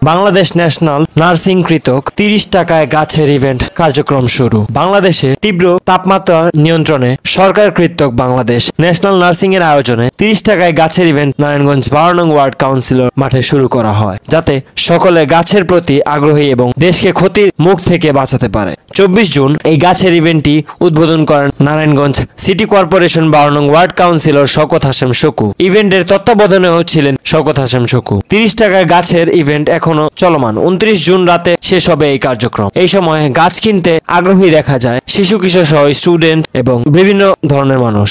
Bangladesh national nursing কৃতক 30 টাকায় গাছের event কার্যক্রম শুরু। বাংলাদেশে তীব্র তাপমাত্রা নিয়ন্ত্রণে সরকার কৃতক বাংলাদেশ ন্যাশনাল নার্সিং এর আয়োজনে 30 টাকায় গাছের ইভেন্ট নারায়ণগঞ্জ 12 নং ওয়ার্ড কাউন্সিলর মাঠে শুরু করা হয়, যাতে সকলে গাছের প্রতি আগ্রহী এবং দেশকে ক্ষতির মুখ থেকে বাঁচাতে পারে। 24 জুন এই গাছের ইভেন্টটি উদ্বোধন করেন নারায়ণগঞ্জ সিটি কর্পোরেশন 12 নং ওয়ার্ড কাউন্সিলর শওকত হাশেম শকু। ইভেন্টের তত্ত্বাবধানেও ছিলেন শওকত হাশেম শকু। 30 টাকায় গাছের ইভেন্ট এখনো চলমান। 29 জুন রাতে শেষ হবে এই কার্যক্রম। এই সময় গাছ কিনতে আগ্রহী দেখা যায় শিশু কিশোর সহ স্টুডেন্ট এবং বিভিন্ন ধরনের মানুষ।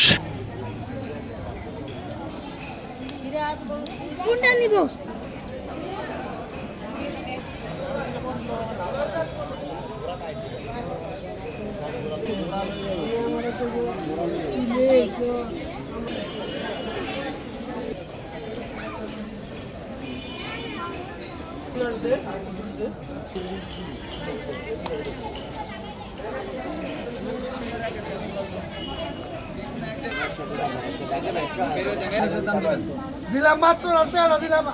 দিলাম মাত্র দিলাম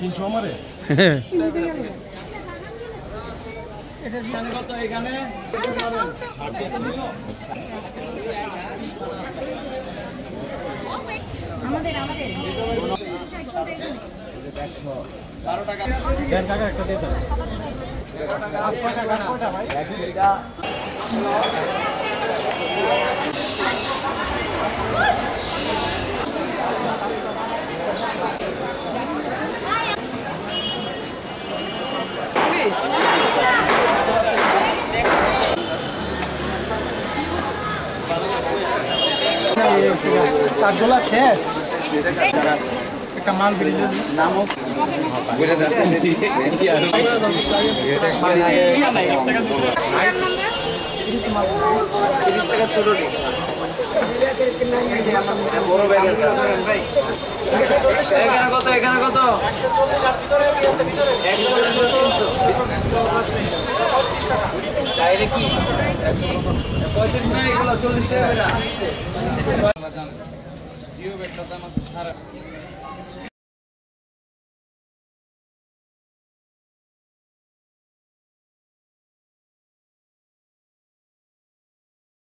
কিনছো আমারে এখানে আমাদের 12 টাকা 10 টাকা একটা দিয়ে দাও 11 টাকা 5 টাকা ভাই এটা কাঠগোলা শেষ একটা মাল বিল্ডের নামও এখানে কত কি 35 না এগুলো 40 টাকা জিও ব্যাগটার দাম আছে সারা